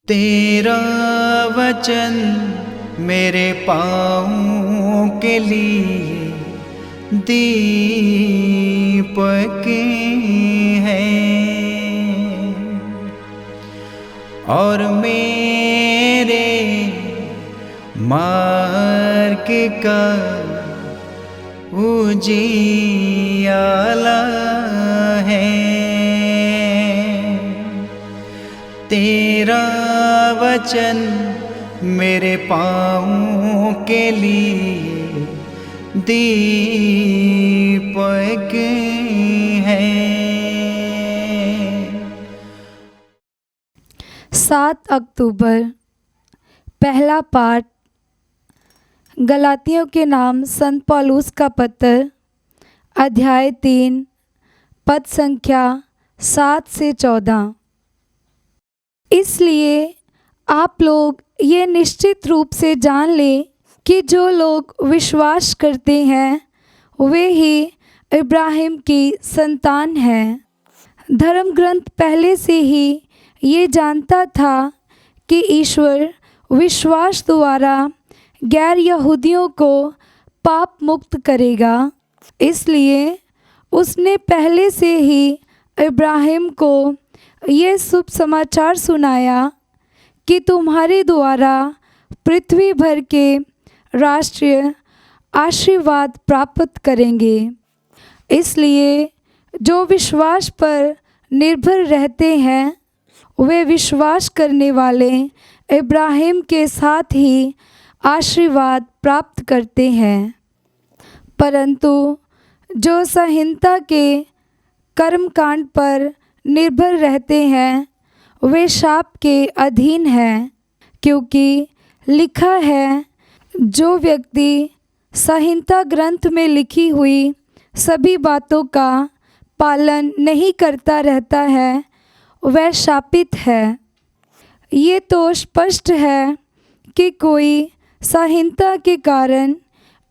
तेरा वचन मेरे पाँवों के लिए दीपक है और मेरे मार्ग का उजियाला है। तेरा वचन मेरे पाँवों के लिए दीपक है। 7 अक्टूबर। पहला पाठ गलातियों के नाम संत पौलुस का पत्र, अध्याय 3, पद संख्या 7 से 14। इसलिए आप लोग ये निश्चित रूप से जान लें कि जो लोग विश्वास करते हैं वे ही इब्राहिम की संतान हैं। धर्म ग्रंथ पहले से ही ये जानता था कि ईश्वर विश्वास द्वारा गैर यहूदियों को पाप मुक्त करेगा। इसलिए उसने पहले से ही इब्राहिम को ये शुभ समाचार सुनाया कि तुम्हारे द्वारा पृथ्वी भर के राष्ट्र आशीर्वाद प्राप्त करेंगे। इसलिए जो विश्वास पर निर्भर रहते हैं वे विश्वास करने वाले इब्राहिम के साथ ही आशीर्वाद प्राप्त करते हैं। परंतु जो संहिता के कर्मकांड पर निर्भर रहते हैं वे शाप के अधीन हैं, क्योंकि लिखा है, जो व्यक्ति संहिता ग्रंथ में लिखी हुई सभी बातों का पालन नहीं करता रहता है वह शापित है। ये तो स्पष्ट है कि कोई संहिता के कारण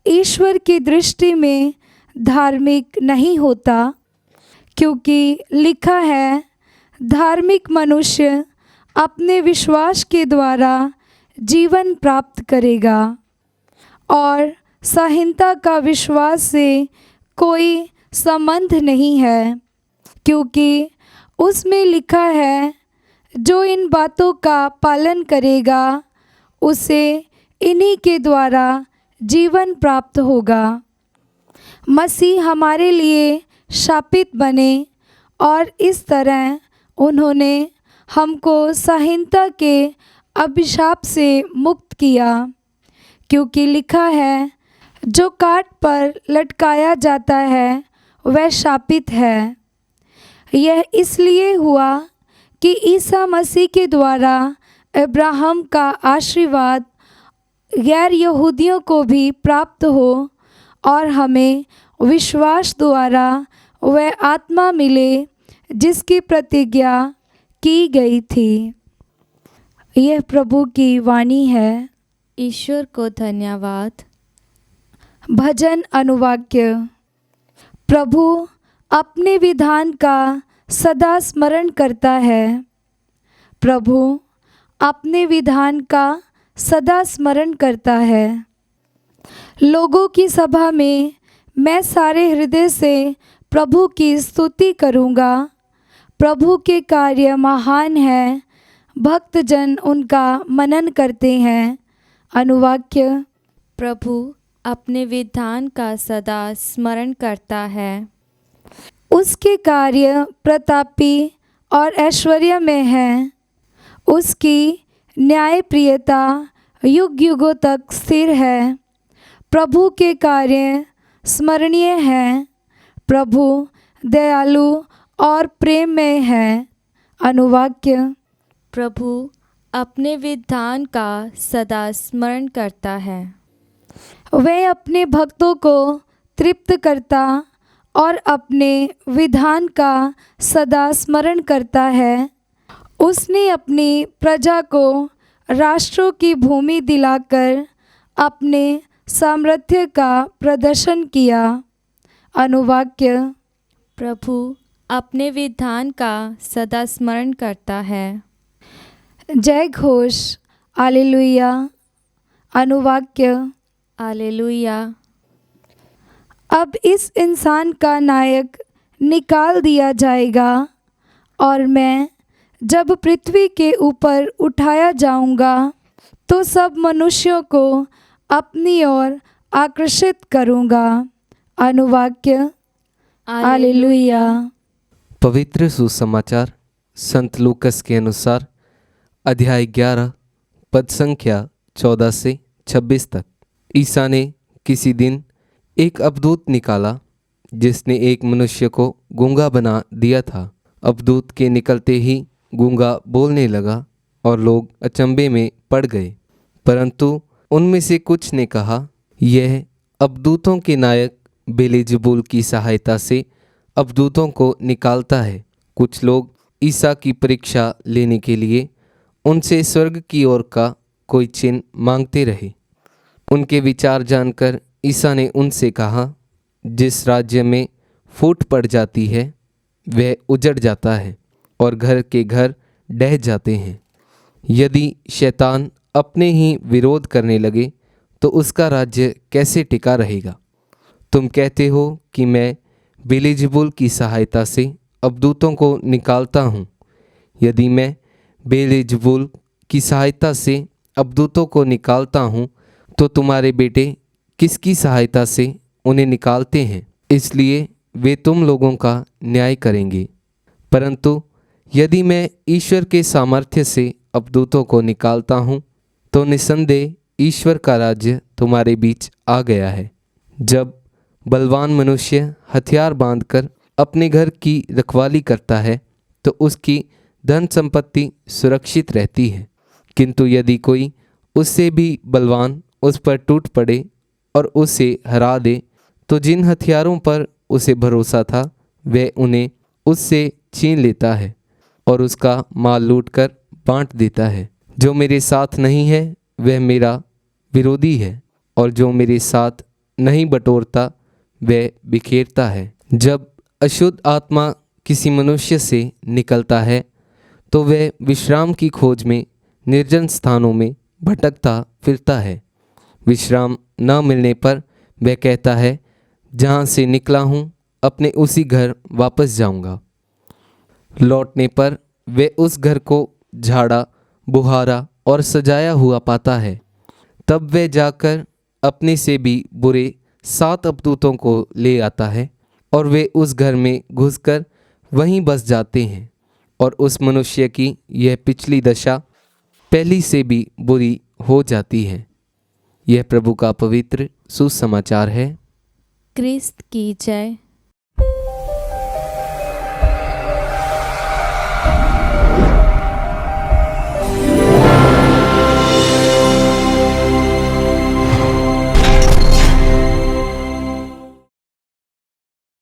ईश्वर की दृष्टि में धार्मिक नहीं होता, क्योंकि लिखा है, धार्मिक मनुष्य अपने विश्वास के द्वारा जीवन प्राप्त करेगा। और संहिता का विश्वास से कोई संबंध नहीं है, क्योंकि उसमें लिखा है, जो इन बातों का पालन करेगा उसे इन्हीं के द्वारा जीवन प्राप्त होगा। मसीह हमारे लिए शापित बने और इस तरह उन्होंने हमको संहिता के अभिशाप से मुक्त किया, क्योंकि लिखा है, जो काट पर लटकाया जाता है वह शापित है। यह इसलिए हुआ कि ईसा मसीह के द्वारा अब्राहम का आशीर्वाद गैर यहूदियों को भी प्राप्त हो और हमें विश्वास द्वारा वह आत्मा मिले जिसकी प्रतिज्ञा की गई थी। यह प्रभु की वाणी है। ईश्वर को धन्यवाद। भजन अनुवाक्य। प्रभु अपने विधान का सदा स्मरण करता है। प्रभु अपने विधान का सदा स्मरण करता है। लोगों की सभा में मैं सारे हृदय से प्रभु की स्तुति करूँगा। प्रभु के कार्य महान हैं, भक्तजन उनका मनन करते हैं। अनुवाक्य। प्रभु अपने विधान का सदा स्मरण करता है। उसके कार्य प्रतापी और ऐश्वर्यमय हैं। उसकी न्यायप्रियता युग युगों तक स्थिर है। प्रभु के कार्य स्मरणीय हैं। प्रभु दयालु और प्रेममय है। अनुवाक्य। प्रभु अपने विधान का सदा स्मरण करता है। वह अपने भक्तों को तृप्त करता और अपने विधान का सदा स्मरण करता है। उसने अपनी प्रजा को राष्ट्रों की भूमि दिलाकर अपने सामर्थ्य का प्रदर्शन किया। अनुवाक्य। प्रभु अपने विधान का सदा स्मरण करता है। जय घोष। हालेलुया। अनुवाक्य। हालेलुया। अब इस इंसान का नायक निकाल दिया जाएगा और मैं जब पृथ्वी के ऊपर उठाया जाऊंगा तो सब मनुष्यों को अपनी ओर आकर्षित करूंगा। अनुवाक्य। हालेलुया। पवित्र सुसमाचार संत लूकस के अनुसार अध्याय 11 पद संख्या 14 से 26 तक। ईसा ने किसी दिन एक अवधूत निकाला जिसने एक मनुष्य को गूंगा बना दिया था। अवधूत के निकलते ही गूंगा बोलने लगा और लोग अचंभे में पड़ गए। परंतु उनमें से कुछ ने कहा, यह अवधूतों के नायक बेलिजबूल की सहायता से अवधूतों को निकालता है। कुछ लोग ईसा की परीक्षा लेने के लिए उनसे स्वर्ग की ओर का कोई चिन्ह मांगते रहे। उनके विचार जानकर ईसा ने उनसे कहा, जिस राज्य में फूट पड़ जाती है वह उजड़ जाता है और घर के घर ढह जाते हैं। यदि शैतान अपने ही विरोध करने लगे तो उसका राज्य कैसे टिका रहेगा। तुम कहते हो कि मैं बेलिजबूल की सहायता से अवधूतों को निकालता हूँ। यदि मैं बेलिजबूल की सहायता से अवधूतों को निकालता हूँ तो तुम्हारे बेटे किसकी सहायता से उन्हें निकालते हैं, इसलिए वे तुम लोगों का न्याय करेंगे। परंतु यदि मैं ईश्वर के सामर्थ्य से अवधूतों को निकालता हूँ तो निस्संदेह ईश्वर का राज्य तुम्हारे बीच आ गया है। जब बलवान मनुष्य हथियार बांधकर अपने घर की रखवाली करता है तो उसकी धन संपत्ति सुरक्षित रहती है। किंतु यदि कोई उससे भी बलवान उस पर टूट पड़े और उसे हरा दे तो जिन हथियारों पर उसे भरोसा था वह उन्हें उससे छीन लेता है और उसका माल लूटकर बांट देता है। जो मेरे साथ नहीं है वह मेरा विरोधी है और जो मेरे साथ नहीं बटोरता वह बिखेरता है। जब अशुद्ध आत्मा किसी मनुष्य से निकलता है तो वह विश्राम की खोज में निर्जन स्थानों में भटकता फिरता है। विश्राम न मिलने पर वह कहता है, जहाँ से निकला हूँ अपने उसी घर वापस जाऊँगा। लौटने पर वह उस घर को झाड़ा बुहारा और सजाया हुआ पाता है। तब वह जाकर अपने से भी बुरे 7 अवधूतों को ले आता है और वे उस घर में घुसकर वहीं बस जाते हैं और उस मनुष्य की यह पिछली दशा पहली से भी बुरी हो जाती है। यह प्रभु का पवित्र सुसमाचार है। क्रिस्त की जय।